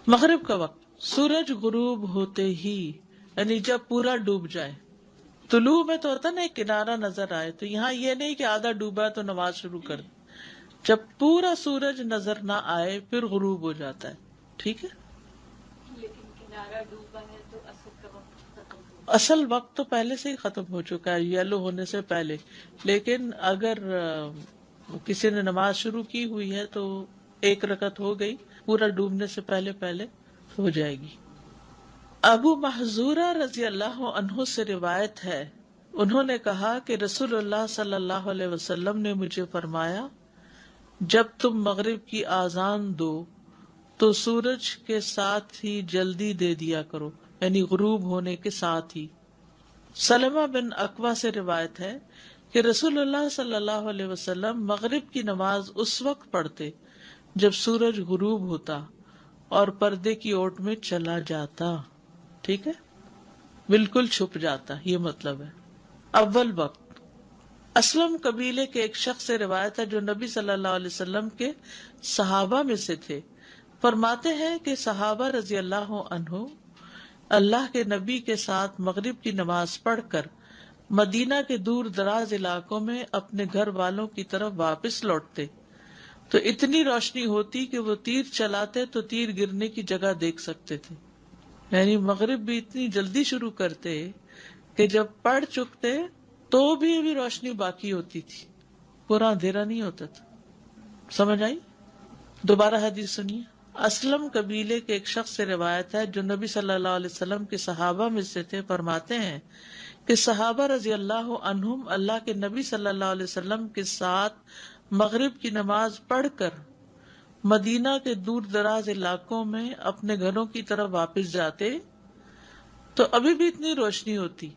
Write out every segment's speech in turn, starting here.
مغرب کا وقت سورج غروب ہوتے ہی، یعنی جب پورا ڈوب جائے. طلوع میں تو ہوتا نا ایک کنارہ نظر آئے، تو یہاں یہ نہیں کہ آدھا ڈوبا ہے تو نماز شروع کر دیں. جب پورا سورج نظر نہ آئے پھر غروب ہو جاتا ہے. ٹھیک ہے. لیکن کنارہ ڈوبا ہے تو اصل کا وقت ختم ہو اصل وقت تو پہلے سے ہی ختم ہو چکا ہے، یلو ہونے سے پہلے. لیکن اگر کسی نے نماز شروع کی ہوئی ہے تو ایک رکعت ہو گئی، پورا ڈوبنے سے پہلے پہلے ہو جائے گی. ابو محذورہ رضی اللہ عنہ سے روایت ہے، انہوں نے کہا کہ رسول اللہ صلی اللہ علیہ وسلم نے مجھے فرمایا، جب تم مغرب کی آذان دو تو سورج کے ساتھ ہی جلدی دے دیا کرو، یعنی غروب ہونے کے ساتھ ہی. سلمہ بن اکوع سے روایت ہے کہ رسول اللہ صلی اللہ علیہ وسلم مغرب کی نماز اس وقت پڑھتے جب سورج غروب ہوتا اور پردے کی اوٹ میں چلا جاتا. ٹھیک ہے، بالکل چھپ جاتا، یہ مطلب ہے. اول وقت اسلم قبیلے کے ایک شخص سے روایت ہے جو نبی صلی اللہ علیہ وسلم کے صحابہ میں سے تھے. فرماتے ہیں کہ صحابہ رضی اللہ عنہ اللہ کے نبی کے ساتھ مغرب کی نماز پڑھ کر مدینہ کے دور دراز علاقوں میں اپنے گھر والوں کی طرف واپس لوٹتے تو اتنی روشنی ہوتی کہ وہ تیر چلاتے تو تیر گرنے کی جگہ دیکھ سکتے تھے. یعنی مغرب بھی اتنی جلدی شروع کرتے کہ جب پڑھ چکتے تو بھی ابھی روشنی باقی ہوتی تھی، پورا اندھیرا نہیں ہوتا تھا. سمجھ آئی؟ دوبارہ حدیث سنیے. اسلم قبیلے کے ایک شخص سے روایت ہے جو نبی صلی اللہ علیہ وسلم کے صحابہ میں سے تھے. فرماتے ہیں کہ صحابہ رضی اللہ عنہم اللہ کے نبی صلی اللہ علیہ وسلم کے ساتھ مغرب کی نماز پڑھ کر مدینہ کے دور دراز علاقوں میں اپنے گھروں کی طرف واپس جاتے تو ابھی بھی اتنی روشنی ہوتی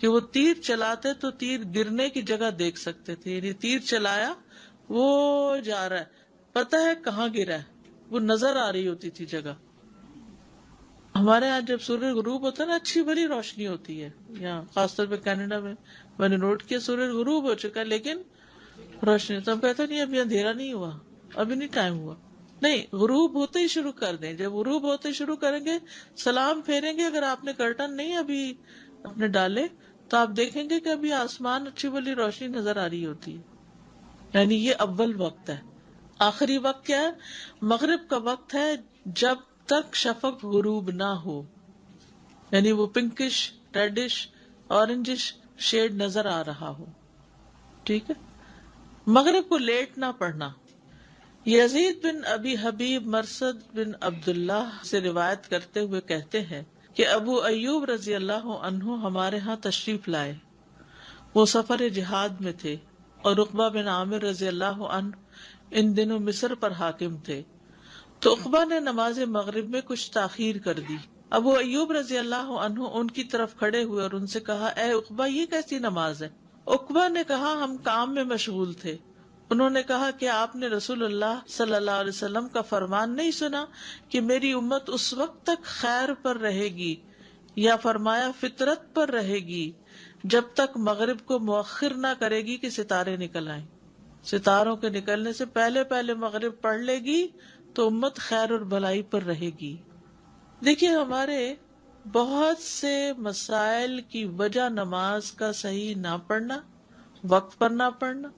کہ وہ تیر چلاتے تو تیر گرنے کی جگہ دیکھ سکتے تھے. یعنی تیر چلایا، وہ جا رہا ہے، پتہ ہے کہاں گرا ہے، وہ نظر آ رہی ہوتی تھی جگہ. ہمارے یہاں جب سورج غروب ہوتا ہے نا، اچھی بڑی روشنی ہوتی ہے. یہاں خاص طور پہ کینیڈا میں نے نوٹ کیا سورج غروب ہو چکا ہے لیکن روشنی. تو ہم کہتے نہیں ابھی اندھیرا نہیں ہوا، ابھی نہیں ٹائم ہوا. نہیں، غروب ہوتے ہی شروع کر دیں. جب غروب ہوتے شروع کریں گے، سلام پھیریں گے، اگر آپ نے کرٹن نہیں ابھی اپنے ڈالے تو آپ دیکھیں گے کہ ابھی آسمان اچھی بلی روشنی نظر آ رہی ہوتی ہے. یعنی یہ اول وقت ہے. آخری وقت کیا ہے؟ مغرب کا وقت ہے جب تک شفق غروب نہ ہو، یعنی وہ پنکش ریڈش اورنجش شیڈ نظر آ رہا ہو. ٹھیک ہے. مغرب کو لیٹ نہ پڑھنا. یزید بن ابی حبیب مرثد بن عبداللہ سے روایت کرتے ہوئے کہتے ہیں کہ ابو ایوب رضی اللہ عنہ ہمارے ہاں تشریف لائے. وہ سفر جہاد میں تھے اور عقبہ بن عامر رضی اللہ عنہ ان دنوں مصر پر حاکم تھے. تو عقبہ نے نماز مغرب میں کچھ تاخیر کر دی. ابو ایوب رضی اللہ عنہ ان کی طرف کھڑے ہوئے اور ان سے کہا، اے عقبہ یہ کیسی نماز ہے؟ عقبہ نے کہا، ہم کام میں مشغول تھے. انہوں نے کہا کہ آپ نے رسول اللہ صلی اللہ علیہ وسلم کا فرمان نہیں سنا کہ میری امت اس وقت تک خیر پر رہے گی، یا فرمایا فطرت پر رہے گی جب تک مغرب کو مؤخر نہ کرے گی کہ ستارے نکل آئیں. ستاروں کے نکلنے سے پہلے پہلے مغرب پڑھ لے گی تو امت خیر اور بھلائی پر رہے گی. دیکھیے ہمارے بہت سے مسائل کی وجہ نماز کا صحیح نہ پڑھنا، وقت پر نہ پڑھنا،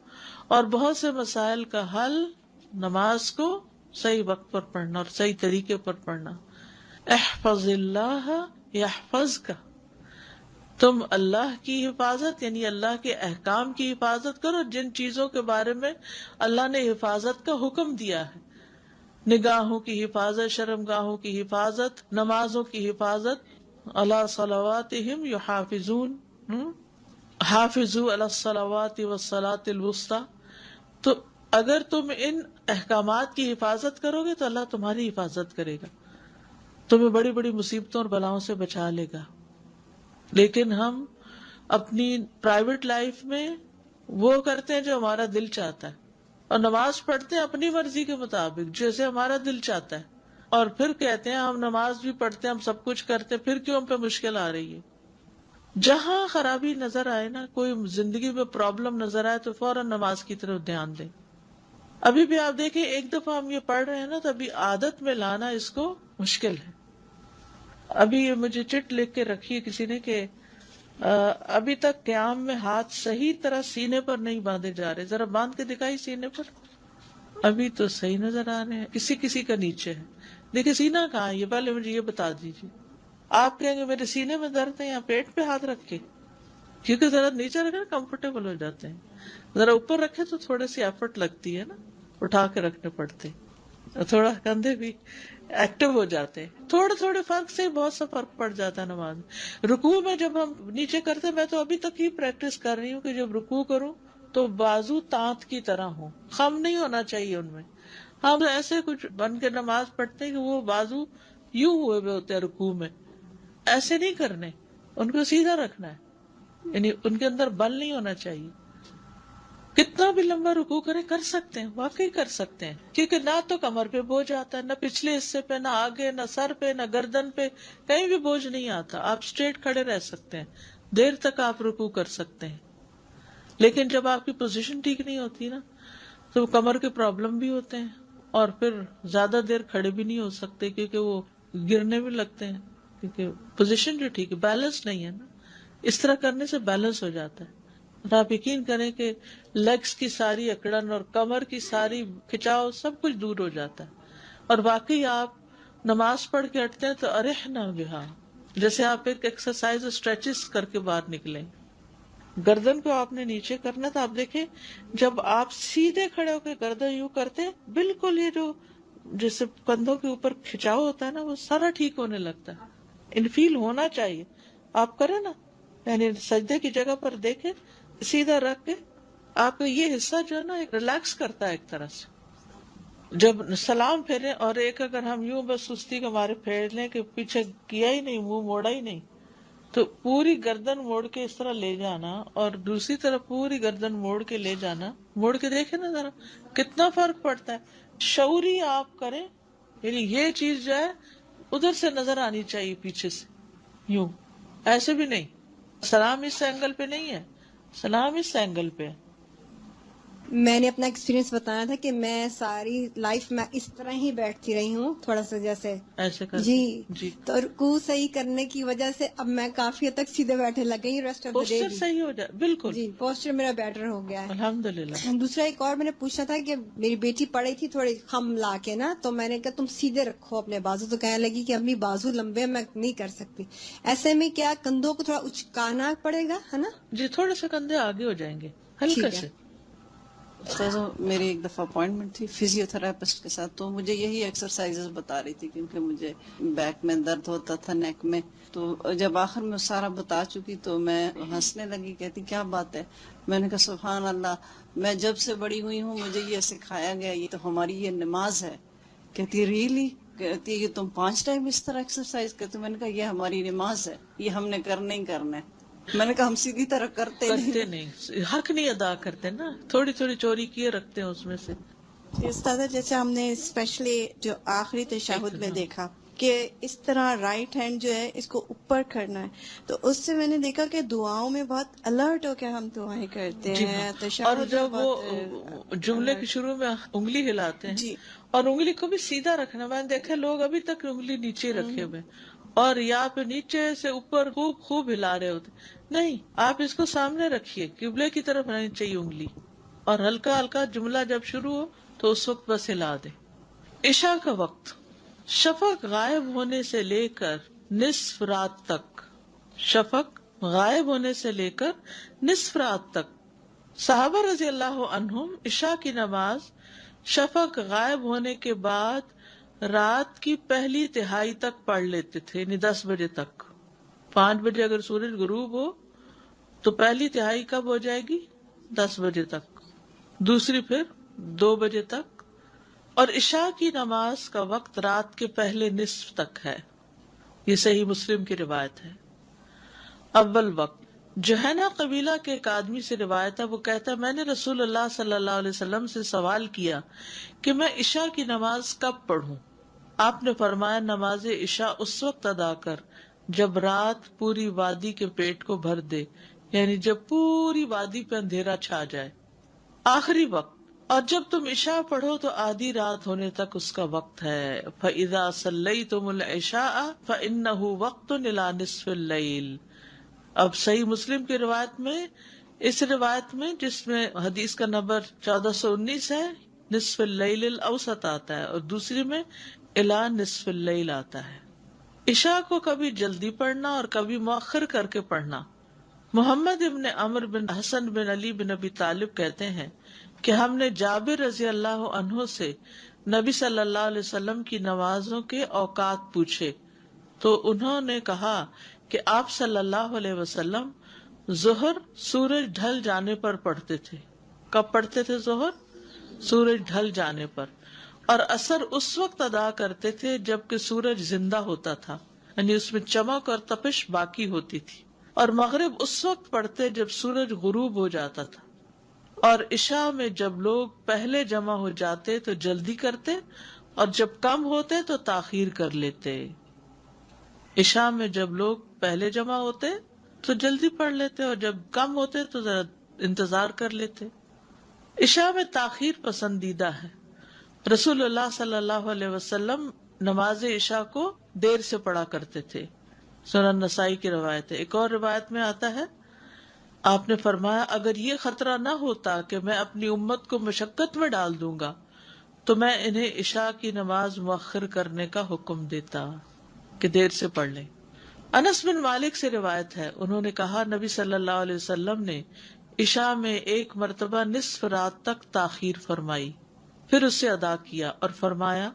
اور بہت سے مسائل کا حل نماز کو صحیح وقت پر پڑھنا اور صحیح طریقے پر پڑھنا. احفظ اللہ یحفظک، تم اللہ کی حفاظت یعنی اللہ کے احکام کی حفاظت کرو. جن چیزوں کے بارے میں اللہ نے حفاظت کا حکم دیا ہے، نگاہوں کی حفاظت، شرمگاہوں کی حفاظت، نمازوں کی حفاظت. علی صلواتہم یحافظون، حافظوا علی الصلوات والصلاۃ الوسطی. تو اگر تم ان احکامات کی حفاظت کرو گے تو اللہ تمہاری حفاظت کرے گا، تمہیں بڑی بڑی مصیبتوں اور بلاؤں سے بچا لے گا. لیکن ہم اپنی پرائیویٹ لائف میں وہ کرتے ہیں جو ہمارا دل چاہتا ہے، اور نماز پڑھتے ہیں اپنی مرضی کے مطابق جیسے ہمارا دل چاہتا ہے، اور پھر کہتے ہیں ہم نماز بھی پڑھتے ہیں، ہم سب کچھ کرتے ہیں، پھر کیوں ہم پہ مشکل آ رہی ہے. جہاں خرابی نظر آئے نا، کوئی زندگی میں پرابلم نظر آئے تو فوراً نماز کی طرف دھیان دیں. ابھی بھی آپ دیکھیں ایک دفعہ ہم یہ پڑھ رہے ہیں نا تو ابھی عادت میں لانا اس کو مشکل ہے. ابھی یہ مجھے چٹ لکھ کے رکھی ہے کسی نے کہ ابھی تک قیام میں ہاتھ صحیح طرح سینے پر نہیں باندھے جا رہے. ذرا باندھ کے دکھائی سینے پر. ابھی تو صحیح نظر آ رہے ہیں, کسی کسی کا نیچے ہے. دیکھیں سینہ کہاں ہے یہ پہلے مجھے یہ بتا دیجیے. آپ کہیں گے میرے سینے میں درد ہے یا پیٹ پہ ہاتھ رکھ کے, کیونکہ ذرا نیچے رکھے نا کمفرٹیبل ہو جاتے ہیں, ذرا اوپر رکھے تو تھوڑی سی ایفرٹ لگتی ہے نا, اٹھا کے رکھنے پڑتے, تھوڑا کندھے بھی ایکٹیو ہو جاتے ہیں. تھوڑے تھوڑے فرق سے بہت سا فرق پڑ جاتا ہے نماز میں. رکوع میں جب ہم نیچے کرتے, میں تو ابھی تک ہی پریکٹس کر رہی ہوں کہ جب رکوع کروں تو بازو تانت کی طرح ہوں, خم نہیں ہونا چاہیے ان میں. ہم ایسے کچھ بن کے نماز پڑھتے ہیں کہ وہ بازو یوں ہوئے ہوئے ہوتے ہیں رکوع میں, ایسے نہیں کرنے, ان کو سیدھا رکھنا ہے, یعنی ان کے اندر بل نہیں ہونا چاہیے. کتنا بھی لمبا رکوع کرے کر سکتے ہیں, واقعی کر سکتے ہیں, کیونکہ نہ تو کمر پہ بوجھ آتا ہے, نہ پچھلے حصے پہ, نہ آگے, نہ سر پہ, نہ گردن پہ, کہیں بھی بوجھ نہیں آتا. آپ اسٹریٹ کھڑے رہ سکتے ہیں, دیر تک آپ رکوع کر سکتے ہیں. لیکن جب آپ کی پوزیشن ٹھیک نہیں ہوتی نا تو کمر کے پرابلم بھی ہوتے ہیں, اور پھر زیادہ دیر کھڑے بھی نہیں ہو سکتے کیونکہ وہ گرنے بھی لگتے ہیں, کیونکہ پوزیشن جو ٹھیک ہے, بیلنس نہیں ہے نا. اس طرح کرنے سے بیلنس ہو جاتا ہے. اور آپ یقین کریں کہ لیگس کی ساری اکڑن اور کمر کی ساری کھچاؤ سب کچھ دور ہو جاتا ہے. اور واقعی آپ نماز پڑھ کے ہٹتے ہیں تو ارحنا بہا, جیسے آپ ایک ایکسرسائز اسٹریچز کر کے باہر نکلیں. گردن کو آپ نے نیچے کرنا تھا. آپ دیکھیں جب آپ سیدھے کھڑے ہو کے گردن یوں کرتے, بالکل یہ جو جیسے کندھوں کے اوپر کھچاؤ ہوتا ہے نا, وہ سارا ٹھیک ہونے لگتا ہے. انفیل ہونا چاہیے. آپ کریں نا, یعنی سجدے کی جگہ پر دیکھیں, سیدھا رکھ کے آپ کا یہ حصہ جو ہے نا ایک ریلیکس کرتا ہے ایک طرح سے. جب سلام پھیرے اور ایک اگر ہم یوں بس سستی کے مارے پھیر لیں کہ پیچھے کیا ہی نہیں, منہ موڑا ہی نہیں, تو پوری گردن موڑ کے اس طرح لے جانا اور دوسری طرف پوری گردن موڑ کے لے جانا, موڑ کے دیکھیں نا ذرا کتنا فرق پڑتا ہے. شعوری آپ کریں, یعنی یہ چیز جو ہے ادھر سے نظر آنی چاہیے پیچھے سے, یوں ایسے بھی نہیں. سلام اس اینگل پہ نہیں ہے, سلام اس اینگل پہ ہے. میں نے اپنا ایکسپیرینس بتایا تھا کہ میں ساری لائف میں اس طرح ہی بیٹھتی رہی ہوں, تھوڑا سا جیسے ایسے کر کے جی. جی, تو رکوع صحیح کرنے کی وجہ سے اب میں کافی حد تک سیدھے بیٹھنے لگ گئی rest of the day posture بھی. صحیح ہو جائے بالکل. جی پوسچر میرا بیٹر ہو گیا ہے. الحمدللہ. دوسرا ایک اور میں نے پوچھا تھا کہ میری بیٹی پڑی تھی تھوڑی خم لا کے نا, تو میں نے کہا تم سیدھے رکھو اپنے بازو, تو کہنے لگی کہ امی بازو لمبے میں نہیں کر سکتی. ایسے میں کیا کندھوں کو تھوڑا اچکانا پڑے گا, ہے نا؟ جی تھوڑے سے کندھے آگے ہو جائیں گے ہلکا ٹھیک ہے. سے. استاذہ میری ایک دفعہ اپوائنٹمنٹ تھی فزیو تھراپسٹ کے ساتھ, تو مجھے یہی ایکسرسائزز بتا رہی تھی کیونکہ مجھے بیک میں درد ہوتا تھا, نیک میں. تو جب آخر میں سارا بتا چکی تو میں ہنسنے لگی, کہتی کیا بات ہے. میں نے کہا سبحان اللہ, میں جب سے بڑی ہوئی ہوں مجھے یہ سکھایا گیا, یہ تو ہماری یہ نماز ہے. کہتی ریئلی, کہتی ہے کہ تم 5 ٹائم اس طرح ایکسرسائز کرتے. میں نے کہا یہ ہماری نماز ہے, یہ ہم نے کرنا ہی کرنا ہے. میں نے کہا ہم سیدھی طرح کرتے نہیں, حق نہیں ادا کرتے نا, تھوڑی تھوڑی چوری کیے رکھتے ہیں اس میں سے. استاد جیسے ہم نے اسپیشلی جو آخری تشہد میں ہاں. دیکھا کہ اس طرح رائٹ ہینڈ جو ہے اس کو اوپر کرنا ہے, تو اس سے میں نے دیکھا کہ دعاؤں میں بہت الرٹ ہو کے ہم دعائیں کرتے جی ہاں, ہیں, اور تشہد میں جب وہ بہت جملے کے alert. شروع میں انگلی ہلاتے ہیں جی اور انگلی کو بھی سیدھا رکھنا. میں نے دیکھا لوگ ابھی تک انگلی نیچے رکھے ہوئے اور یا پہ نیچے سے اوپر خوب خوب ہلا رہے ہوتے. نہیں, آپ اس کو سامنے رکھیے, قبلے کی طرف رہنی چاہیے انگلی, اور ہلکا ہلکا جملہ جب شروع ہو تو اس وقت بس ہلا دے. عشاء کا وقت, شفق غائب ہونے سے لے کر نصف رات تک, شفق غائب ہونے سے لے کر نصف رات تک. صحابہ رضی اللہ عنہم عشاء کی نماز شفق غائب ہونے کے بعد رات کی پہلی تہائی تک پڑھ لیتے تھے, یعنی 10 بجے تک. 5 بجے اگر سورج غروب ہو تو پہلی تہائی کب ہو جائے گی؟ 10 بجے تک, دوسری پھر 2 بجے تک. اور عشاء کی نماز کا وقت رات کے پہلے نصف تک ہے. یہ صحیح مسلم کی روایت ہے. اول وقت, جوہینا قبیلہ کے ایک آدمی سے روایت ہے, وہ کہتا ہے میں نے رسول اللہ صلی اللہ علیہ وسلم سے سوال کیا کہ میں عشاء کی نماز کب پڑھوں. آپ نے فرمایا نماز عشاء اس وقت ادا کر جب رات پوری وادی کے پیٹ کو بھر دے, یعنی جب پوری وادی پہ اندھیرا چھا جائے. آخری وقت, اور جب تم عشاء پڑھو تو آدھی رات ہونے تک اس کا وقت ہے. فَإِذَا صَلَّيْتُمُ الْعِشَاءَ فَإِنَّهُ وَقْتٌ إِلَى نِصْفِ اللَّيْلِ. اب صحیح مسلم کی روایت میں، اس روایت میں جس میں حدیث کا نمبر 1419 ہے، نصف اللیل الاوسط آتا ہے، اور دوسری میں الی نصف اللیل آتا ہے. عشاء کو کبھی جلدی پڑھنا اور کبھی مؤخر کر کے پڑھنا. محمد ابن عمرو بن حسن بن علی بن ابی طالب کہتے ہیں کہ ہم نے جابر رضی اللہ عنہ سے نبی صلی اللہ علیہ وسلم کی نمازوں کے اوقات پوچھے تو انہوں نے کہا کہ آپ صلی اللہ علیہ وسلم ظہر سورج ڈھل جانے پر پڑھتے تھے. کب پڑھتے تھے ظہر؟ سورج ڈھل جانے پر. اور عصر اس وقت ادا کرتے تھے جبکہ سورج زندہ ہوتا تھا، یعنی اس میں چمک اور تپش باقی ہوتی تھی. اور مغرب اس وقت پڑھتے جب سورج غروب ہو جاتا تھا. اور عشاء میں جب لوگ پہلے جمع ہو جاتے تو جلدی کرتے، اور جب کم ہوتے تو تاخیر کر لیتے. عشاء میں جب لوگ پہلے جمع ہوتے تو جلدی پڑھ لیتے، اور جب کم ہوتے تو ذرا انتظار کر لیتے. عشاء میں تاخیر پسندیدہ ہے. رسول اللہ صلی اللہ علیہ وسلم نماز عشاء کو دیر سے پڑھا کرتے تھے. سنن نسائی کی روایت ہے. ایک اور روایت میں آتا ہے آپ نے فرمایا اگر یہ خطرہ نہ ہوتا کہ میں اپنی امت کو مشقت میں ڈال دوں گا تو میں انہیں عشاء کی نماز مؤخر کرنے کا حکم دیتا کہ دیر سے پڑھ لیں. انس بن مالک سے روایت ہے، انہوں نے کہا نبی صلی اللہ علیہ وسلم نے عشاء میں ایک مرتبہ نصف رات تک تاخیر فرمائی، پھر اسے ادا کیا اور فرمایا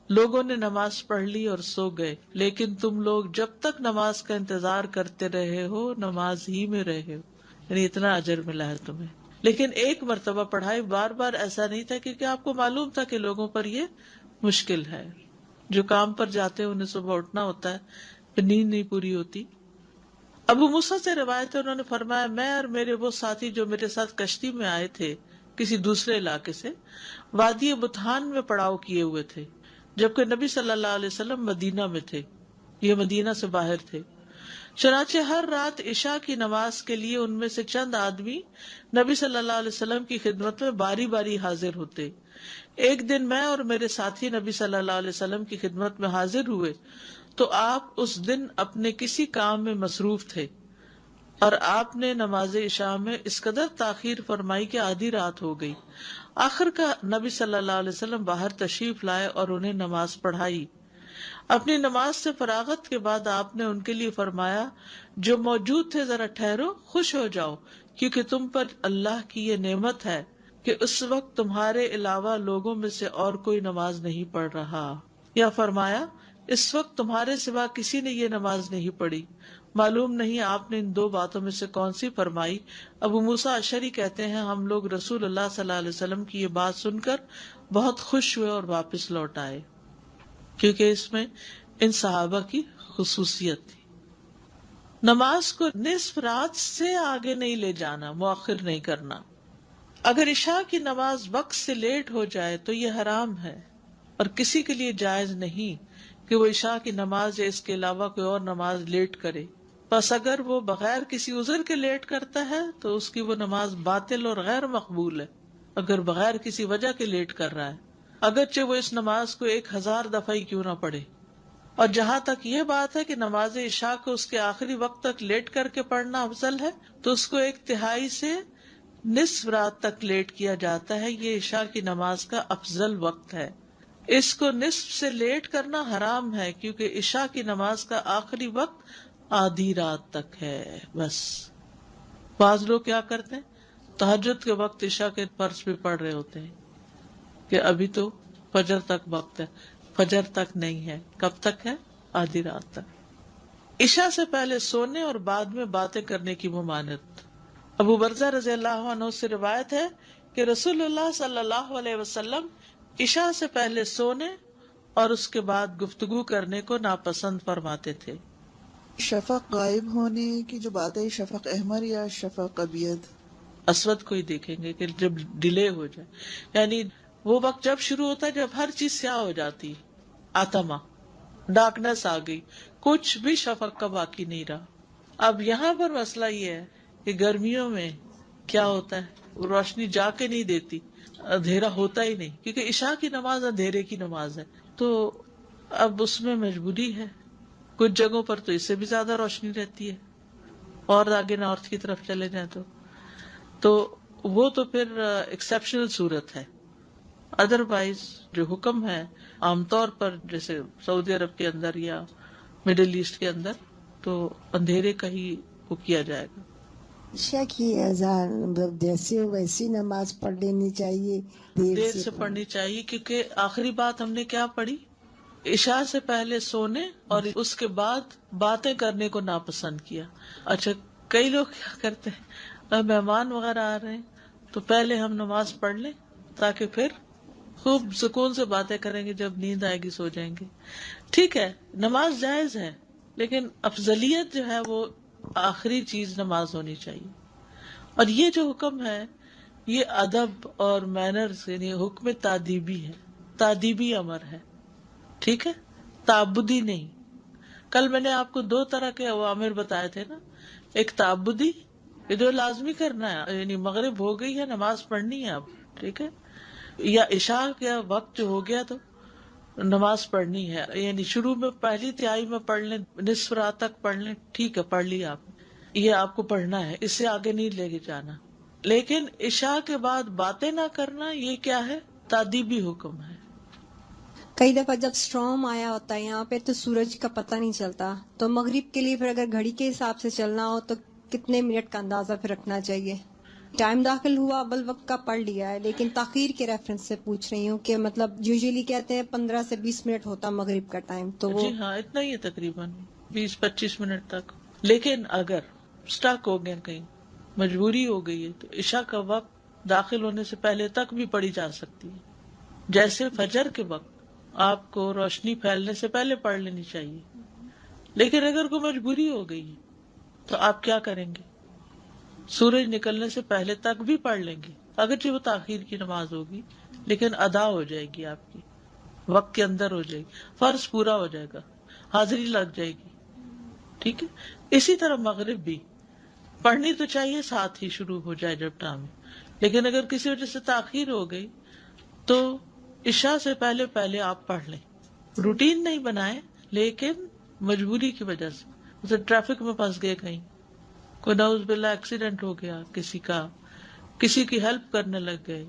لوگوں نے نماز پڑھ لی اور سو گئے، لیکن تم لوگ جب تک نماز کا انتظار کرتے رہے ہو نماز ہی میں رہے ہو، یعنی اتنا اجر ملا ہے تمہیں. لیکن ایک مرتبہ پڑھائی، بار بار ایسا نہیں تھا، کیونکہ آپ کو معلوم تھا کہ لوگوں پر یہ مشکل ہے. جو کام پر جاتے ہیں انہیں صبح اٹھنا ہوتا ہے، پھر نیند نہیں پوری ہوتی. ابو موسیٰ سے روایت ہے، انہوں نے فرمایا میں اور میرے وہ ساتھی جو میرے ساتھ کشتی میں آئے تھے کسی دوسرے علاقے سے، وادی بطحان میں پڑاؤ کیے ہوئے تھے، جبکہ نبی صلی اللہ علیہ وسلم مدینہ میں تھے، یہ مدینہ سے باہر تھے. چنانچہ ہر رات عشاء کی نماز کے لیے ان میں سے چند آدمی نبی صلی اللہ علیہ وسلم کی خدمت میں باری باری حاضر ہوتے. ایک دن میں اور میرے ساتھی نبی صلی اللہ علیہ وسلم کی خدمت میں حاضر ہوئے تو آپ اس دن اپنے کسی کام میں مصروف تھے، اور آپ نے نماز عشاء میں اس قدر تاخیر فرمائی کہ آدھی رات ہو گئی. آخر کا نبی صلی اللہ علیہ وسلم باہر تشریف لائے اور انہیں نماز پڑھائی. اپنی نماز سے فراغت کے بعد آپ نے ان کے لیے فرمایا جو موجود تھے ذرا ٹھہرو، خوش ہو جاؤ، کیونکہ تم پر اللہ کی یہ نعمت ہے کہ اس وقت تمہارے علاوہ لوگوں میں سے اور کوئی نماز نہیں پڑھ رہا. یا فرمایا اس وقت تمہارے سوا کسی نے یہ نماز نہیں پڑھی. معلوم نہیں آپ نے ان دو باتوں میں سے کون سی فرمائی. ابو موسیٰ اشعری کہتے ہیں ہم لوگ رسول اللہ صلی اللہ علیہ وسلم کی یہ بات سن کر بہت خوش ہوئے اور واپس لوٹ آئے، کیونکہ اس میں ان صحابہ کی خصوصیت تھی. نماز کو نصف رات سے آگے نہیں لے جانا، مؤخر نہیں کرنا. اگر عشاء کی نماز وقت سے لیٹ ہو جائے تو یہ حرام ہے، اور کسی کے لیے جائز نہیں کہ وہ عشاء کی نماز یا اس کے علاوہ کوئی اور نماز لیٹ کرے. پس اگر وہ بغیر کسی عذر کے لیٹ کرتا ہے تو اس کی وہ نماز باطل اور غیر مقبول ہے، اگر بغیر کسی وجہ کے لیٹ کر رہا ہے، اگرچہ وہ اس نماز کو 1000 دفعہ ہی کیوں نہ پڑھے. اور جہاں تک یہ بات ہے کہ نماز عشاء کو اس کے آخری وقت تک لیٹ کر کے پڑھنا افضل ہے تو اس کو 1/3 سے نصف رات تک لیٹ کیا جاتا ہے. یہ عشاء کی نماز کا افضل وقت ہے. اس کو نصف سے لیٹ کرنا حرام ہے کیونکہ عشاء کی نماز کا آخری وقت آدھی رات تک ہے. بس بعض لوگ کیا کرتے ہیں، تہجد کے وقت عشاء کے فرض بھی پڑھ رہے ہوتے ہیں کہ ابھی تو فجر تک وقت ہے. فجر تک نہیں ہے، کب تک ہے؟ آدھی رات تک. عشاء سے پہلے سونے اور بعد میں باتیں کرنے کی ممانعت. ابو برزہ رضی اللہ عنہ سے روایت ہے کہ رسول اللہ صلی اللہ علیہ وسلم عشاء سے پہلے سونے اور اس کے بعد گفتگو کرنے کو ناپسند فرماتے تھے. شفق غائب ہونے کی جو بات ہے، شفق احمر یا شفق ابیض؟ اسود کو ہی دیکھیں گے کہ جب ڈیلے ہو جائے، یعنی وہ وقت جب شروع ہوتا ہے جب ہر چیز سیاہ ہو جاتی، آتما، ڈارکنیس آ گئی، کچھ بھی شفق کا باقی نہیں رہا. اب یہاں پر مسئلہ یہ ہے کہ گرمیوں میں کیا ہوتا ہے، روشنی جا کے نہیں دیتی، اندھیرا ہوتا ہی نہیں، کیونکہ عشاء کی نماز اندھیرے کی نماز ہے. تو اب اس میں مجبوری ہے، کچھ جگہوں پر تو اس سے بھی زیادہ روشنی رہتی ہے، اور آگے نارتھ کی طرف چلے جائیں تو وہ تو پھر ایکسیپشنل صورت ہے. ادروائز جو حکم ہے عام طور پر جیسے سعودی عرب کے اندر یا مڈل ایسٹ کے اندر، تو اندھیرے کا ہی وہ کیا جائے گا. عشاء کی اذان مطلب جیسے ویسی نماز پڑھ لینی چاہیے، دیر سے پڑھنی چاہیے، کیونکہ آخری بات ہم نے کیا پڑھی؟ عشاء سے پہلے سونے اور اس کے بعد باتیں کرنے کو ناپسند کیا. اچھا، کئی لوگ کیا کرتے ہیں، مہمان وغیرہ آ رہے ہیں تو پہلے ہم نماز پڑھ لیں تاکہ پھر خوب سکون سے باتیں کریں گے، جب نیند آئے گی سو جائیں گے. ٹھیک ہے، نماز جائز ہے، لیکن افضلیت جو ہے وہ آخری چیز نماز ہونی چاہیے. اور یہ جو حکم ہے یہ ادب اور مینرز، یعنی حکم تادیبی ہے، تادیبی امر ہے. ٹھیک ہے، تعبدی نہیں. کل میں نے آپ کو 2 طرح کے اوامر بتائے تھے نا، ایک تعبدی، یہ جو لازمی کرنا ہے، یعنی مغرب ہو گئی ہے نماز پڑھنی ہے اب، ٹھیک ہے، یا عشاء کا وقت جو ہو گیا تو نماز پڑھنی ہے، یعنی شروع میں پہلی تہائی میں پڑھ لیں، نصف رات تک پڑھ لیں، ٹھیک ہے، پڑھ لیا آپ، یہ آپ کو پڑھنا ہے، اس سے آگے نہیں لے کے جانا. لیکن عشاء کے بعد باتیں نہ کرنا، یہ کیا ہے؟ تادیبی حکم ہے. کئی دفعہ جب اسٹارم آیا ہوتا ہے یہاں پہ تو سورج کا پتہ نہیں چلتا، تو مغرب کے لیے پھر اگر گھڑی کے حساب سے چلنا ہو تو کتنے منٹ کا اندازہ پھر رکھنا چاہیے؟ ٹائم داخل ہوا اول وقت کا پڑھ لیا ہے، لیکن تاخیر کے ریفرنس سے پوچھ رہی ہوں کہ مطلب یوزلی کہتے ہیں 15 سے 20 منٹ ہوتا مغرب کا ٹائم، تو وہ جی ہاں، اتنا ہی ہے، تقریباً 20-25 منٹ تک. لیکن اگر اسٹک ہو گئے کہیں، مجبوری ہو گئی ہے، تو عشاء کا وقت داخل ہونے سے پہلے تک بھی پڑھی جا سکتی ہے. جیسے فجر کے وقت آپ کو روشنی پھیلنے سے پہلے پڑھ لینی چاہیے. لیکن اگر کوئی مجبوری ہو گئی تو آپ کیا کریں گے؟ سورج نکلنے سے پہلے تک بھی پڑھ لیں گے، اگرچہ وہ تاخیر کی نماز ہوگی لیکن ادا ہو جائے گی، آپ کی وقت کے اندر ہو جائے گی، فرض پورا ہو جائے گا، حاضری لگ جائے گی. ٹھیک ہے، اسی طرح مغرب بھی پڑھنی تو چاہیے ساتھ ہی شروع ہو جائے جب ٹائم، لیکن اگر کسی وجہ سے تاخیر ہو گئی تو عشاء سے پہلے پہلے آپ پڑھ لیں. روٹین نہیں بنائے، لیکن مجبوری کی وجہ سے، جیسے ٹریفک میں پھنس گئے کہیں، کوئی نعوذ باللہ ایکسیڈنٹ ہو گیا کسی کا، کسی کی ہیلپ کرنے لگ گئے،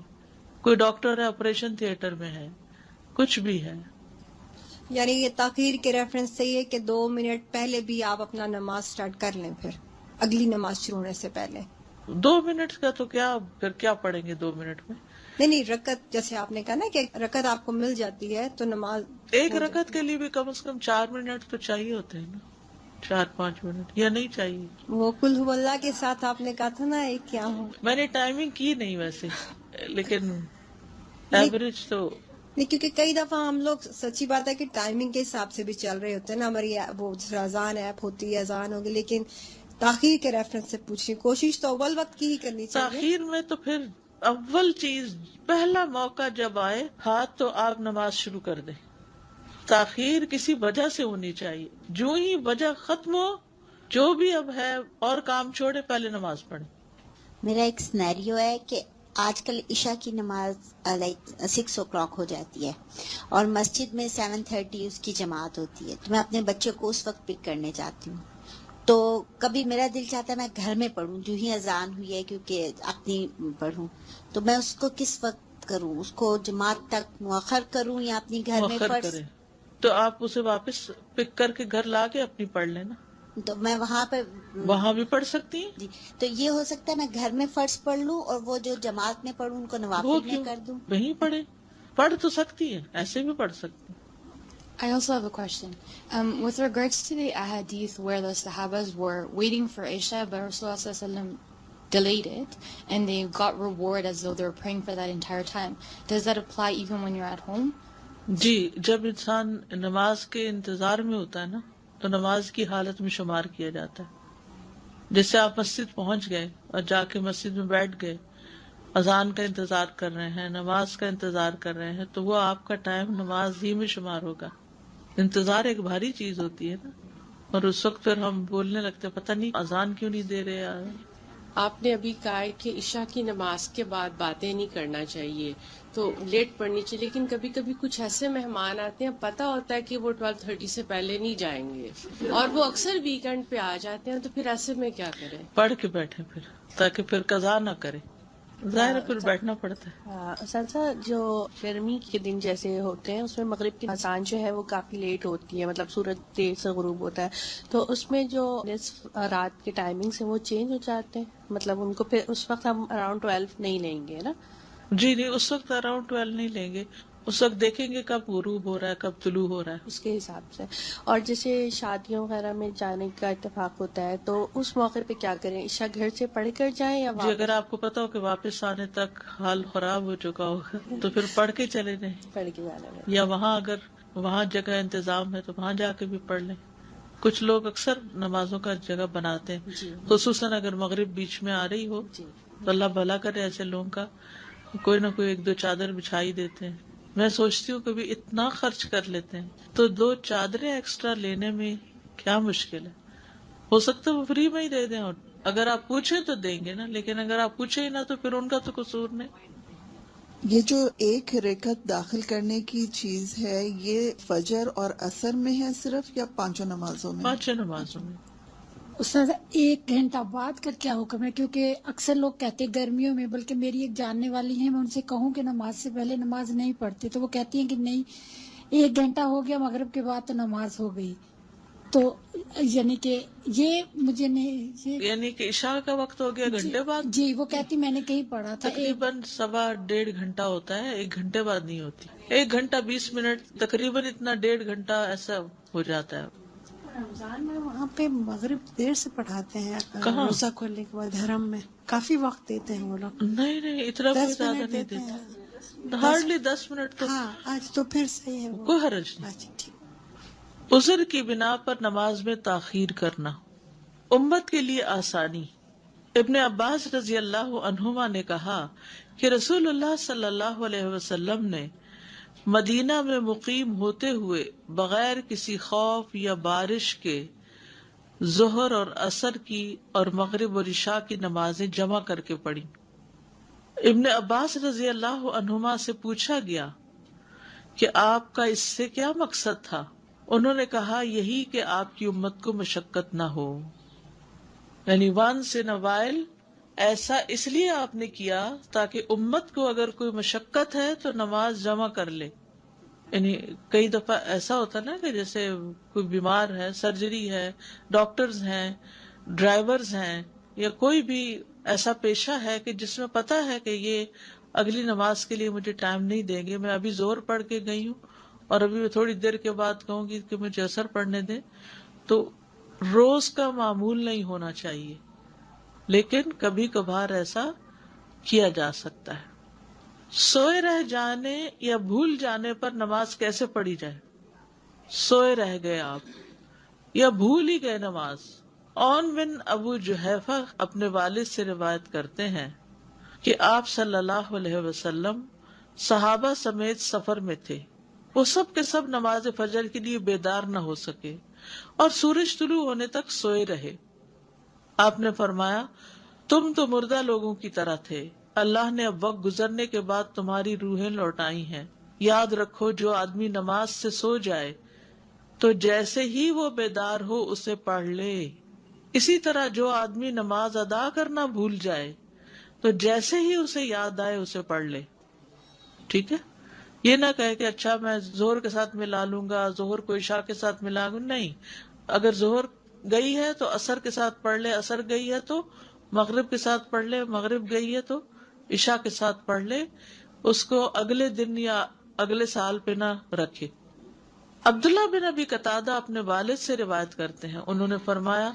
کوئی ڈاکٹر ہے آپریشن تھیٹر میں ہے، کچھ بھی ہے. یعنی یہ تاخیر کے ریفرنس سے یہ کہ 2 منٹ پہلے بھی آپ اپنا نماز سٹارٹ کر لیں، پھر اگلی نماز شروع ہونے سے پہلے. 2 منٹ کا تو کیا، پھر کیا پڑھیں گے 2 منٹ میں؟ نہیں رکعت جیسے آپ نے کہا نا کہ رکعت آپ کو مل جاتی ہے تو نماز ایک ہو رکعت جاتی کے لیے بھی کم از کم 4 منٹ تو چاہیے ہوتے ہیں نا، 4-5 منٹ، یا نہیں چاہیے؟ ہے. وہ قل هو اللہ کے ساتھ آپ نے کہا تھا نا ایک کیا ہو، میں نے ٹائمنگ کی نہیں ویسے، لیکن نہیں ایوریج تو کیونکہ کئی دفعہ ہم لوگ سچی بات ہے کہ ٹائمنگ کے حساب سے بھی چل رہے ہوتے ہیں نا، ہماری وہ اذان ایپ ہوتی ہے، اذان ہوگی، لیکن تاخیر کے ریفرنس سے پوچھیں، کوشش تو اول وقت کی ہی کرنی چاہیے. تاخیر میں تو پھر اول چیز، پہلا موقع جب آئے ہاتھ تو آپ نماز شروع کر دیں. تاخیر کسی وجہ سے ہونی چاہیے، جو ہی وجہ ختم ہو، جو بھی اب ہے اور کام چھوڑے، پہلے نماز پڑھیں. میرا ایک سنیریو ہے کہ آج کل عشاء کی نماز لائک 6 o'clock ہو جاتی ہے اور مسجد میں 7:30 اس کی جماعت ہوتی ہے، تو میں اپنے بچے کو اس وقت پک کرنے جاتی ہوں. تو کبھی میرا دل چاہتا ہے میں گھر میں پڑھوں، جو ہی اذان ہوئی ہے کیونکہ اپنی پڑھوں، تو میں اس کو کس وقت کروں؟ اس کو جماعت تک مؤخر کروں یا اپنی گھر میں مؤخر فرض؟ کریں تو آپ اسے واپس پک کر کے گھر لا کے اپنی پڑھ لینا، تو میں وہاں پہ وہاں بھی پڑھ سکتی ہیں. جی، تو یہ ہو سکتا ہے میں گھر میں فرض پڑھ لوں اور وہ جو جماعت میں پڑھوں ان کو وہ نوافل میں کیوں کر دوں. وہیں پڑھے؟ پڑھ تو سکتی ہیں، ایسے بھی پڑھ سکتی ہیں. I also have a question. With regards to the ahadith where the Sahabas were waiting for Isha, but Rasulullah ﷺ delayed it, and they got reward as though they were praying for that entire time. Does that apply even when you're at home? جی، جب انسان نماز کے انتظار میں ہوتا ہے نا تو نماز کی حالت میں شمار کیا جاتا ہے. جیسے آپ مسجد پہنچ گئے اور جا کے مسجد میں بیٹھ گئے، اذان کا انتظار کر رہے ہیں، نماز کا انتظار کر رہے ہیں، تو وہ آپ کا ٹائم نماز ہی میں شمار ہوگا. انتظار ایک بھاری چیز ہوتی ہے نا، اور اس وقت پھر ہم بولنے لگتے ہیں پتہ نہیں اذان کیوں نہیں دے رہے یار. آپ نے ابھی کہا ہے کہ عشاء کی نماز کے بعد باتیں نہیں کرنا چاہیے، تو لیٹ پڑھنی چاہیے، لیکن کبھی کبھی کچھ ایسے مہمان آتے ہیں پتہ ہوتا ہے کہ وہ 12:30 سے پہلے نہیں جائیں گے اور وہ اکثر ویکینڈ پہ آ جاتے ہیں، تو پھر ایسے میں کیا کریں؟ پڑھ کے بیٹھے پھر، تاکہ پھر قضا نہ کرے. ظاہر ہے پھر بیٹھنا پڑتا ہے. اساتذہ جو گرمی کے دن جیسے ہوتے ہیں اس میں مغرب کی اذان جو ہے وہ کافی لیٹ ہوتی ہے، مطلب سورج دیر سے غروب ہوتا ہے، تو اس میں جو نصف رات کے ٹائمنگ سے وہ چینج ہو جاتے ہیں، مطلب ان کو پھر اس وقت ہم اراؤنڈ 12 نہیں لیں گے نا؟ جی نہیں، اس وقت اراؤنڈ 12 نہیں لیں گے، اس وقت دیکھیں گے کب غروب ہو رہا ہے، کب طلوع ہو رہا ہے. اس کے حساب سے. اور جیسے شادیوں وغیرہ میں جانے کا اتفاق ہوتا ہے تو اس موقع پہ کیا کریں؟ عشاء گھر سے پڑھ کر جائیں یا جی اگر آپ کو پتا ہو کہ واپس آنے تک حال خراب ہو چکا ہوگا تو پھر پڑھ کے چلے جائیں، پڑھ کے جانا ہے؟ یا وہاں اگر وہاں جگہ انتظام ہے تو وہاں جا کے بھی پڑھ لیں. کچھ لوگ اکثر نمازوں کا جگہ بناتے ہیں، جی خصوصاً اگر مغرب بیچ میں آ رہی ہو جی. تو اللہ بھلا کرے ایسے لوگوں کا، کوئی نہ کوئی ایک دو چادر بچھائی دیتے ہیں. میں سوچتی ہوں کبھی اتنا خرچ کر لیتے ہیں تو 2 چادریں ایکسٹرا لینے میں کیا مشکل ہے؟ ہو سکتا ہے وہ فری میں ہی دے دیں، اور اگر آپ پوچھیں تو دیں گے نا، لیکن اگر آپ پوچھیں ہی نہ تو پھر ان کا تو قصور نہیں. یہ جو ایک رکعت داخل کرنے کی چیز ہے یہ فجر اور عصر میں ہے صرف یا پانچوں نمازوں میں؟ 5 نمازوں میں. استاد 1 گھنٹہ بعد کا کیا حکم ہے؟ کیونکہ اکثر لوگ کہتے ہیں گرمیوں میں، بلکہ میری ایک جاننے والی ہیں، میں ان سے کہوں کہ نماز سے پہلے نماز نہیں پڑھتے تو وہ کہتی ہیں کہ نہیں، 1 گھنٹہ ہو گیا مغرب کے بعد تو نماز ہو گئی. تو یعنی کہ یہ مجھے نہیں، یعنی کہ عشاء کا وقت ہو گیا گھنٹے بعد؟ جی وہ کہتی میں نے کہیں پڑھا تھا تقریباً 1.5 گھنٹہ ہوتا ہے، 1 گھنٹے بعد نہیں ہوتی. 1 گھنٹہ 20 منٹ تقریباً اتنا 1.5 گھنٹہ ایسا ہو جاتا ہے. رمضان میں وہاں پہ مغرب دیر سے پڑھاتے ہیں، کہاں؟ روزہ کھولنے کے بعد حرم میں کافی وقت دیتے ہیں وہ لوگ. نہیں نہیں اتنا کوئی 10 زیادہ منٹ نہیں دیتے دیتا، ہیں. ہارڈلی 10 منٹ تو. ہاں آج تو پھر صحیح ہے وہ. کوئی حرج نہیں. اچھا ٹھیک. عذر کی بنا پر نماز میں تاخیر کرنا امت کے لیے آسانی. ابن عباس رضی اللہ عنہما نے کہا کہ رسول اللہ صلی اللہ علیہ وسلم نے مدینہ میں مقیم ہوتے ہوئے بغیر کسی خوف یا بارش کے ظہر اور عصر کی اور مغرب اور عشاء کی نمازیں جمع کر کے پڑھی. ابن عباس رضی اللہ عنہما سے پوچھا گیا کہ آپ کا اس سے کیا مقصد تھا؟ انہوں نے کہا یہی کہ آپ کی امت کو مشقت نہ ہو. یعنی once in a while ایسا اس لیے آپ نے کیا تاکہ امت کو اگر کوئی مشقت ہے تو نماز جمع کر لے. یعنی کئی دفعہ ایسا ہوتا نا کہ جیسے کوئی بیمار ہے، سرجری ہے، ڈاکٹرز ہیں، ڈرائیورز ہیں، یا کوئی بھی ایسا پیشہ ہے کہ جس میں پتا ہے کہ یہ اگلی نماز کے لیے مجھے ٹائم نہیں دیں گے، میں ابھی زور پڑھ کے گئی ہوں اور ابھی میں تھوڑی دیر کے بعد کہوں گی کہ مجھے اثر پڑھنے دیں، تو روز کا معمول نہیں ہونا چاہیے، لیکن کبھی کبھار ایسا کیا جا سکتا ہے. سوئے رہ جانے یا بھول جانے پر نماز کیسے پڑھی جائے؟ سوئے رہ گئے آپ یا بھول ہی گئے نماز. اون بن ابو جحیفہ اپنے والد سے روایت کرتے ہیں کہ آپ صلی اللہ علیہ وسلم صحابہ سمیت سفر میں تھے. وہ سب کے سب نماز فجر کے لیے بیدار نہ ہو سکے اور سورج طلوع ہونے تک سوئے رہے. آپ نے فرمایا تم تو مردہ لوگوں کی طرح تھے، اللہ نے اب وقت گزرنے کے بعد تمہاری روحیں لوٹائی ہیں. یاد رکھو جو آدمی نماز سے سو جائے تو جیسے ہی وہ بیدار ہو اسے پڑھ لے، اسی طرح جو آدمی نماز ادا کرنا بھول جائے تو جیسے ہی اسے یاد آئے اسے پڑھ لے. ٹھیک ہے، یہ نہ کہے کہ اچھا میں ظہر کے ساتھ ملا لوں گا، ظہر کو عشاء کے ساتھ ملا لوں. نہیں، اگر ظہر گئی ہے تو عصر کے ساتھ پڑھ لے، عصر گئی ہے تو مغرب کے ساتھ پڑھ لے، مغرب گئی ہے تو عشاء کے ساتھ پڑھ لے. اس کو اگلے دن یا اگلے سال پہ نہ رکھے. عبداللہ بن ابی قتادہ اپنے والد سے روایت کرتے ہیں، انہوں نے فرمایا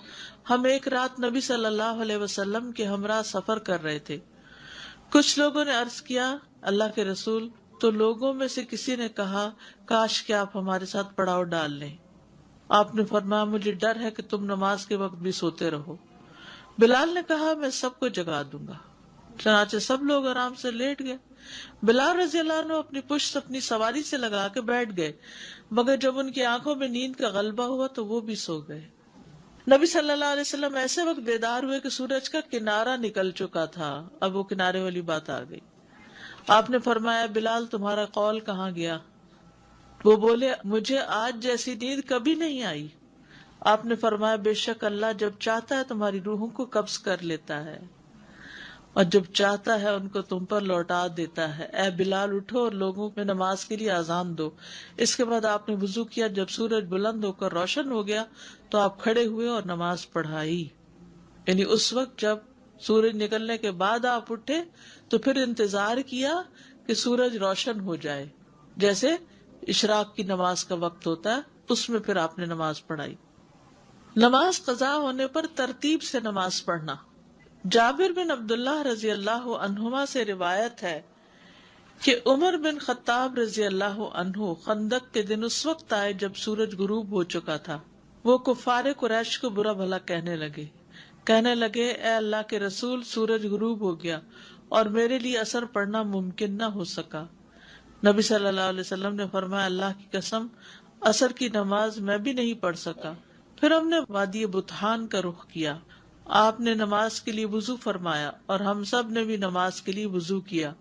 ہم ایک رات نبی صلی اللہ علیہ وسلم کے ہمراہ سفر کر رہے تھے. کچھ لوگوں نے عرض کیا اللہ کے رسول، تو لوگوں میں سے کسی نے کہا کاش کہ آپ ہمارے ساتھ پڑاؤ ڈال لیں. آپ نے فرمایا مجھے ڈر ہے کہ تم نماز کے وقت بھی سوتے رہو. بلال نے کہا میں سب کو جگا دوں گا. چنانچہ سب لوگ آرام سے لیٹ گئے. بلال رضی اللہ عنہ اپنی پشت اپنی سواری سے لگا کے بیٹھ گئے، مگر جب ان کی آنکھوں میں نیند کا غلبہ ہوا تو وہ بھی سو گئے. نبی صلی اللہ علیہ وسلم ایسے وقت بیدار ہوئے کہ سورج کا کنارہ نکل چکا تھا. اب وہ کنارے والی بات آ گئی. آپ نے فرمایا بلال تمہارا قول کہاں گیا؟ وہ بولے مجھے آج جیسی نیند کبھی نہیں آئی. آپ نے فرمایا بے شک اللہ جب چاہتا ہے تمہاری روحوں کو قبض کر لیتا ہے اور جب چاہتا ہے ان کو تم پر لوٹا دیتا ہے. اے بلال اٹھو اور لوگوں میں نماز کے لیے اذان دو. اس کے بعد آپ نے وضو کیا. جب سورج بلند ہو کر روشن ہو گیا تو آپ کھڑے ہوئے اور نماز پڑھائی. یعنی اس وقت جب سورج نکلنے کے بعد آپ اٹھے تو پھر انتظار کیا کہ سورج روشن ہو جائے، جیسے اشراق کی نماز کا وقت ہوتا ہے اس میں پھر آپ نے نماز پڑھائی. نماز قضا ہونے پر ترتیب سے نماز پڑھنا. جابر بن عبداللہ رضی اللہ عنہما سے روایت ہے کہ عمر بن خطاب رضی اللہ عنہ خندق کے دن اس وقت آئے جب سورج غروب ہو چکا تھا. وہ کفار قریش کو برا بھلا کہنے لگے اے اللہ کے رسول سورج غروب ہو گیا اور میرے لیے اثر پڑھنا ممکن نہ ہو سکا. نبی صلی اللہ علیہ وسلم نے فرمایا اللہ کی قسم اثر کی نماز میں بھی نہیں پڑھ سکا. پھر ہم نے وادی بطحان کا رخ کیا. آپ نے نماز کے لیے وضو فرمایا اور ہم سب نے بھی نماز کے لیے وضو کیا.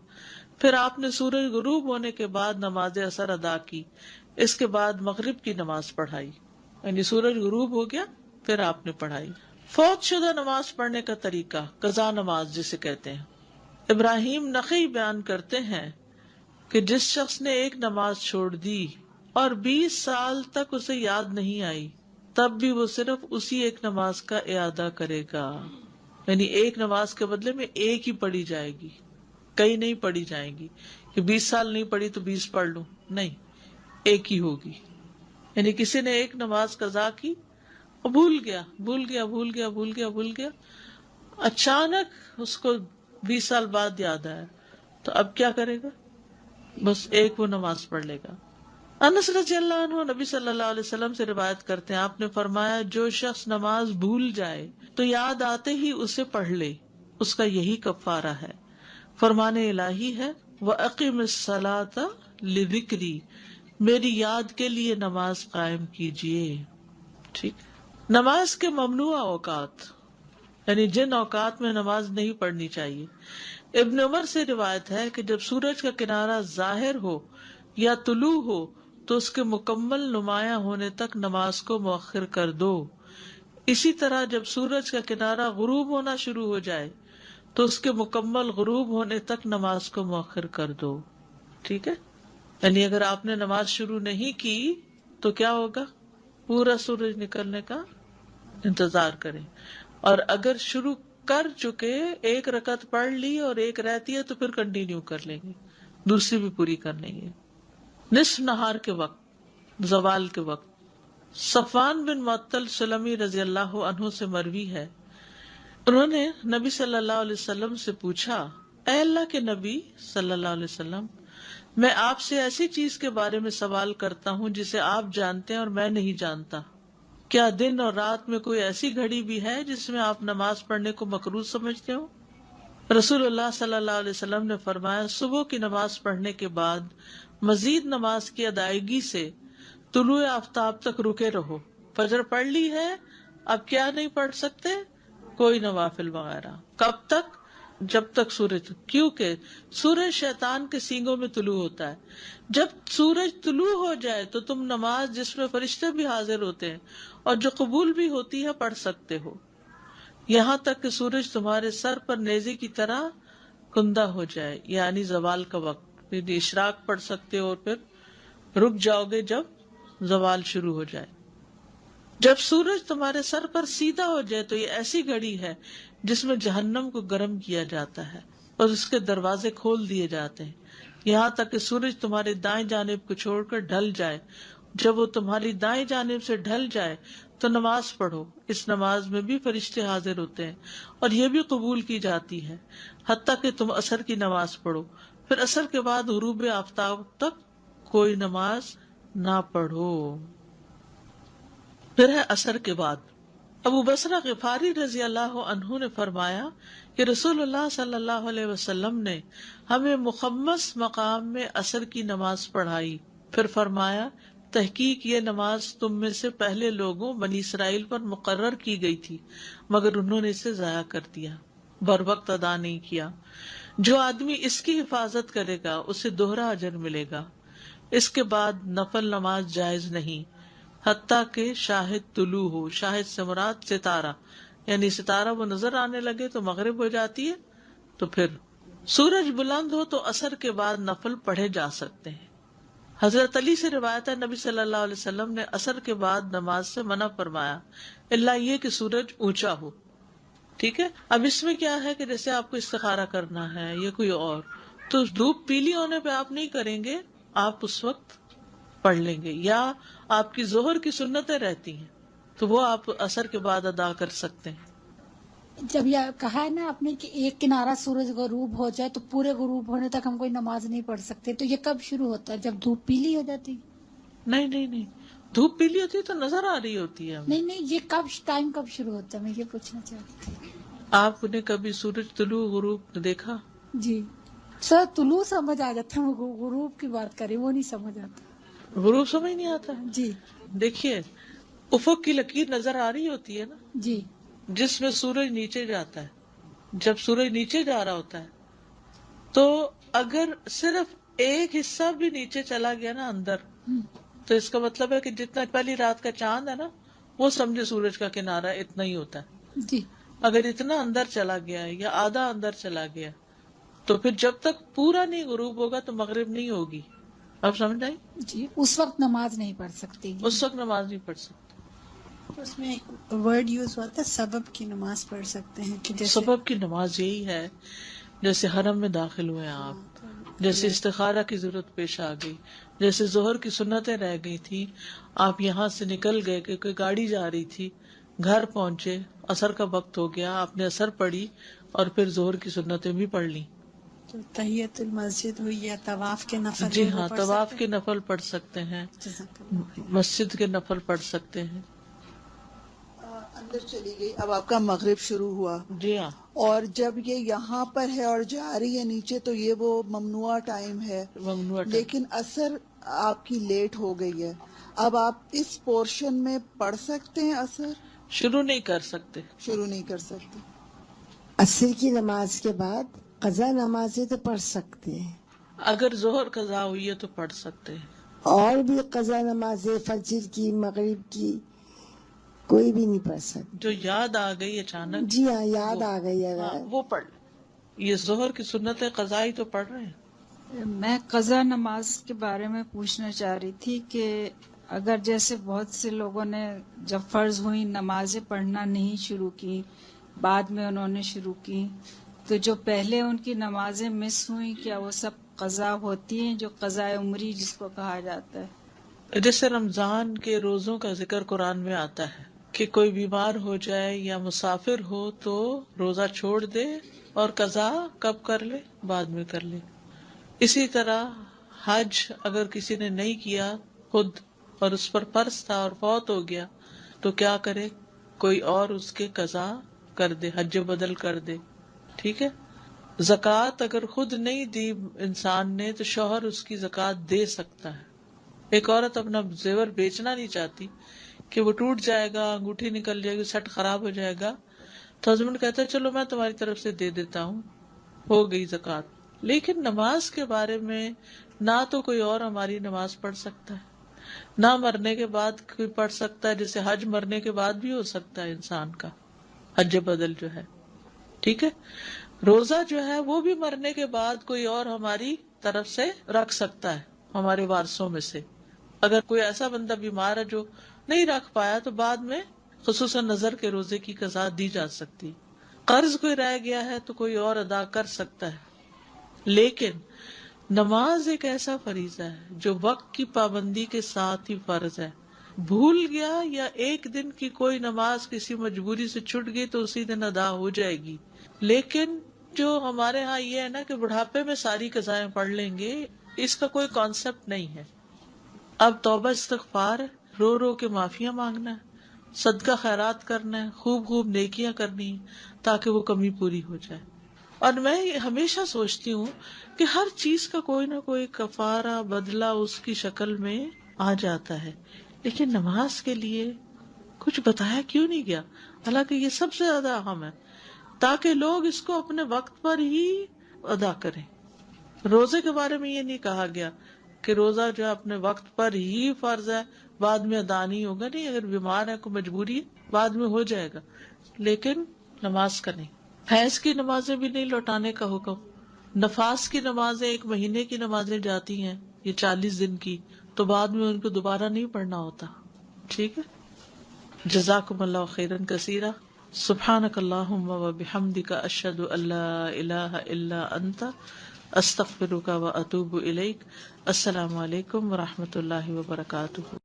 پھر آپ نے سورج غروب ہونے کے بعد نماز اثر ادا کی. اس کے بعد مغرب کی نماز پڑھائی. یعنی سورج غروب ہو گیا پھر آپ نے پڑھائی. فوت شدہ نماز پڑھنے کا طریقہ قضا نماز جسے کہتے ہیں. ابراہیم نخعی بیان کرتے ہیں کہ جس شخص نے ایک نماز چھوڑ دی اور 20 سال تک اسے یاد نہیں آئی تب بھی وہ صرف اسی ایک نماز کا اعادہ کرے گا. یعنی ایک نماز کے بدلے میں ایک ہی پڑھی جائے گی، کئی نہیں پڑھی جائیں گی کہ 20 سال نہیں پڑھی تو 20 پڑھ لوں، نہیں، ایک ہی ہوگی. یعنی کسی نے ایک نماز قضا کی اور بھول گیا اچانک اس کو 20 سال بعد یاد آیا تو اب کیا کرے گا؟ بس ایک وہ نماز پڑھ لے گا. انس رضی اللہ عنہ نبی صلی اللہ علیہ وسلم سے روایت کرتے ہیں آپ نے فرمایا جو شخص نماز بھول جائے تو یاد آتے ہی اسے پڑھ لے، اس کا یہی کفارہ ہے. فرمان الہی ہے وَأَقِمِ الصَّلَاةَ لِذِكْرِي، میری یاد کے لیے نماز قائم کیجیے. ٹھیک. نماز کے ممنوع اوقات یعنی جن اوقات میں نماز نہیں پڑھنی چاہیے. ابن عمر سے روایت ہے کہ جب سورج کا کنارہ ظاہر ہو یا طلوع ہو تو اس کے مکمل نمایاں ہونے تک نماز کو مؤخر کر دو. اسی طرح جب سورج کا کنارہ غروب ہونا شروع ہو جائے تو اس کے مکمل غروب ہونے تک نماز کو مؤخر کر دو. ٹھیک ہے. یعنی اگر آپ نے نماز شروع نہیں کی تو کیا ہوگا؟ پورا سورج نکلنے کا انتظار کریں، اور اگر شروع کر چکے ایک رکعت پڑھ لی اور ایک رہتی ہے تو پھر کنٹینیو کر لیں گے، دوسری بھی پوری کر لیں گے. نصف نہار کے وقت، زوال کے وقت. صفوان بن معطل سلمی رضی اللہ عنہ سے مروی ہے انہوں نے نبی صلی اللہ علیہ وسلم سے پوچھا اے اللہ کے نبی صلی اللہ علیہ وسلم میں آپ سے ایسی چیز کے بارے میں سوال کرتا ہوں جسے آپ جانتے ہیں اور میں نہیں جانتا. کیا دن اور رات میں کوئی ایسی گھڑی بھی ہے جس میں آپ نماز پڑھنے کو مکروہ سمجھتے ہو؟ رسول اللہ صلی اللہ علیہ وسلم نے فرمایا صبح کی نماز پڑھنے کے بعد مزید نماز کی ادائیگی سے طلوع آفتاب تک رکے رہو. فجر پڑھ لی ہے اب کیا نہیں پڑھ سکتے؟ کوئی نوافل وغیرہ. کب تک؟ جب تک سورج، کیونکہ سورج شیطان کے سینگوں میں طلوع ہوتا ہے. جب سورج طلوع ہو جائے تو تم نماز جس میں فرشتے بھی حاضر ہوتے ہیں اور جو قبول بھی ہوتی ہے پڑھ سکتے ہو، یہاں تک کہ سورج تمہارے سر پر نیزے کی طرح کندہ ہو جائے، یعنی زوال کا وقت. پھر اشراق پڑھ سکتے ہو اور پھر رک جاؤ گے جب زوال شروع ہو جائے. جب سورج تمہارے سر پر سیدھا ہو جائے تو یہ ایسی گھڑی ہے جس میں جہنم کو گرم کیا جاتا ہے اور اس کے دروازے کھول دیے جاتے ہیں یہاں تک کہ سورج تمہاری دائیں جانب کو چھوڑ کر ڈھل جائے. جب وہ تمہاری دائیں جانب سے ڈھل جائے تو نماز پڑھو. اس نماز میں بھی فرشتے حاضر ہوتے ہیں اور یہ بھی قبول کی جاتی ہے حتیٰ کہ تم عصر کی نماز پڑھو. پھر عصر کے بعد غروب آفتاب تک کوئی نماز نہ پڑھو. پھر ہے عصر کے بعد. ابو بصرہ غفاری رضی اللہ عنہ نے فرمایا کہ رسول اللہ صلی اللہ علیہ وسلم نے ہمیں مخمس مقام میں عصر کی نماز پڑھائی. پھر فرمایا تحقیق یہ نماز تم میں سے پہلے لوگوں بنی اسرائیل پر مقرر کی گئی تھی، مگر انہوں نے اسے ضائع کر دیا، بر وقت ادا نہیں کیا۔ جو آدمی اس کی حفاظت کرے گا اسے دوہرا اجر ملے گا۔ اس کے بعد نفل نماز جائز نہیں حتیٰ کہ شاہد طلوع ہو۔ شاہد سے مراد ستارہ، یعنی ستارہ وہ نظر آنے لگے تو مغرب ہو جاتی ہے، تو پھر سورج بلند ہو تو عصر کے بعد نفل پڑھے جا سکتے ہیں۔ حضرت علی سے روایت ہے نبی صلی اللہ علیہ وسلم نے عصر کے بعد نماز سے منع فرمایا الا یہ کہ سورج اونچا ہو۔ ٹھیک ہے، اب اس میں کیا ہے کہ جیسے آپ کو استخارہ کرنا ہے یا کوئی اور، تو دھوپ پیلی ہونے پہ آپ نہیں کریں گے، آپ اس وقت پڑھ لیں گے، یا آپ کی ظہر کی سنتیں رہتی ہیں تو وہ آپ عصر کے بعد ادا کر سکتے ہیں۔ جب یہ کہا ہے نا آپ نے کہ ایک کنارہ سورج غروب ہو جائے تو پورے غروب ہونے تک ہم کوئی نماز نہیں پڑھ سکتے، تو یہ کب شروع ہوتا ہے؟ جب دھوپ پیلی ہو جاتی؟ نہیں نہیں نہیں، دھوپ پیلی ہوتی ہے تو نظر آ رہی ہوتی ہے ہمیں۔ نہیں نہیں، یہ کب ٹائم کب شروع ہوتا ہے، میں یہ پوچھنا چاہتی تھی۔ آپ نے کبھی سورج طلوع غروب دیکھا؟ جی سر، طلوع سمجھ آ جاتا ہے، غروب کی بات کریں وہ نہیں سمجھ آتا۔ غروب سمجھ نہیں آتا ہے؟ جی دیکھیے افق کی لکیر نظر آ رہی ہوتی ہے نا، جی، جس میں سورج نیچے جاتا ہے۔ جب سورج نیچے جا رہا ہوتا ہے تو اگر صرف ایک حصہ بھی نیچے چلا گیا نا اندر، تو اس کا مطلب ہے کہ جتنا پہلی رات کا چاند ہے نا، وہ سمجھے سورج کا کنارہ اتنا ہی ہوتا ہے۔ جی، اگر اتنا اندر چلا گیا یا آدھا اندر چلا گیا تو پھر جب تک پورا نہیں غروب ہوگا تو مغرب نہیں ہوگی۔ اب سمجھ آئی؟ جی، اس وقت نماز نہیں پڑھ سکتی۔ اس وقت نماز نہیں پڑھ سکتے۔ اس میں ورڈ یوز ہوا تھا سبب کی نماز پڑھ سکتے ہیں، کہ جیسے سبب کی نماز یہی ہے، جیسے حرم میں داخل ہوئے آپ، جیسے استخارہ کی ضرورت پیش آ گئی، جیسے ظہر کی سنتیں رہ گئی تھی، آپ یہاں سے نکل گئے کہ کوئی گاڑی جا رہی تھی، گھر پہنچے، عصر کا وقت ہو گیا، آپ نے عصر پڑھی اور پھر ظہر کی سنتیں بھی پڑھ لی۔ تو تحیت المسجد ہوئی یا طواف کے نفل، جی ہاں، طواف کے نفل پڑھ سکتے ہیں، مسجد کے نفل پڑھ سکتے ہیں۔ اندر چلی گئی، اب آپ کا مغرب شروع ہوا، جی ہاں، اور جب یہ یہاں پر ہے اور جا رہی ہے نیچے تو یہ وہ ممنوع ٹائم ہے، ممنوع ٹائم۔ لیکن عصر آپ کی لیٹ ہو گئی ہے، اب آپ اس پورشن میں پڑھ سکتے ہیں عصر؟ شروع نہیں کر سکتے، شروع نہیں کر سکتے۔ عصر کی نماز کے بعد قضا نمازیں تو پڑھ سکتے ہیں، اگر ظہر قضا ہوئی ہے تو پڑھ سکتے ہیں، اور بھی قضا نمازیں فجر کی، مغرب کی کوئی بھی نہیں پڑھ سکتے۔ جو یاد آ گئی اچانک، جی ہاں، یاد آ گئی ہاں، اگر وہ پڑھ لیں۔ یہ ظہر کی سنت قضائی تو پڑھ رہے ہیں۔ میں قضا نماز کے بارے میں پوچھنا چاہ رہی تھی کہ اگر جیسے بہت سے لوگوں نے جب فرض ہوئی نمازیں پڑھنا نہیں شروع کی، بعد میں انہوں نے شروع کی، تو جو پہلے ان کی نمازیں مس ہوئیں کیا وہ سب قضا ہوتی ہیں، جو قضاء عمری جس کو کہا جاتا ہے؟ جیسے رمضان کے روزوں کا ذکر قرآن میں آتا ہے کہ کوئی بیمار ہو جائے یا مسافر ہو تو روزہ چھوڑ دے اور قضا کب کر لے؟ بعد میں کر لے۔ اسی طرح حج اگر کسی نے نہیں کیا خود اور اس پر فرض تھا اور فوت ہو گیا تو کیا کرے؟ کوئی اور اس کے قضا کر دے، حج بدل کر دے۔ ٹھیک ہے، زکوٰۃ اگر خود نہیں دی انسان نے تو شوہر اس کی زکوٰۃ دے سکتا ہے۔ ایک عورت اپنا زیور بیچنا نہیں چاہتی کہ وہ ٹوٹ جائے گا، انگوٹھی نکل جائے گی، سیٹ خراب ہو جائے گا، تو ہسبینڈ کہتا ہے چلو میں تمہاری طرف سے دے دیتا ہوں، ہو گئی زکوٰۃ۔ لیکن نماز کے بارے میں نہ تو کوئی اور ہماری نماز پڑھ سکتا ہے، نہ مرنے کے بعد کوئی پڑھ سکتا ہے، جیسے حج مرنے کے بعد بھی ہو سکتا ہے انسان کا، حج بدل جو ہے۔ ٹھیک ہے، روزہ جو ہے وہ بھی مرنے کے بعد کوئی اور ہماری طرف سے رکھ سکتا ہے، ہمارے وارثوں میں سے۔ اگر کوئی ایسا بندہ بیمار ہے جو نہیں رکھ پایا تو بعد میں خصوصاً نظر کے روزے کی قضا دی جا سکتی۔ قرض کوئی رہ گیا ہے تو کوئی اور ادا کر سکتا ہے۔ لیکن نماز ایک ایسا فریضہ ہے جو وقت کی پابندی کے ساتھ ہی فرض ہے۔ بھول گیا یا ایک دن کی کوئی نماز کسی مجبوری سے چھٹ گئی تو اسی دن ادا ہو جائے گی۔ لیکن جو ہمارے ہاں یہ ہے نا کہ بڑھاپے میں ساری قضائیں پڑھ لیں گے، اس کا کوئی کانسیپٹ نہیں ہے۔ اب توبہ استغفار ہے، رو رو کے معافیاں مانگنا ہے، صدقہ خیرات کرنا ہے، خوب خوب نیکیاں کرنی ہیں تاکہ وہ کمی پوری ہو جائے۔ اور میں ہمیشہ سوچتی ہوں کہ ہر چیز کا کوئی نہ کوئی کفارہ بدلہ اس کی شکل میں آ جاتا ہے، لیکن نماز کے لیے کچھ بتایا کیوں نہیں گیا؟ حالانکہ یہ سب سے زیادہ اہم ہے، تاکہ لوگ اس کو اپنے وقت پر ہی ادا کریں. روزے کے بارے میں یہ نہیں کہا گیا کہ روزہ جو ہے اپنے وقت پر ہی فرض ہے، بعد میں ادا نہیں ہوگا. نہیں، اگر بیمار ہے، کوئی مجبوری ہے، بعد میں ہو جائے گا، لیکن نماز کا نہیں. حیض کی نمازیں بھی نہیں لوٹانے کا حکم. نفاس کی نمازیں 1 مہینے کی نمازیں جاتی ہیں، یہ 40 دن کی، تو بعد میں ان کو دوبارہ نہیں پڑھنا ہوتا. ٹھیک ہے. جزاکم اللہ خیرا کثیرا. سبحانک اللہم و بحمدک، اشہد ان لا الہ الا انت، استغفرک و اتوب الیک. السلام علیکم و رحمۃ اللہ وبرکاتہ.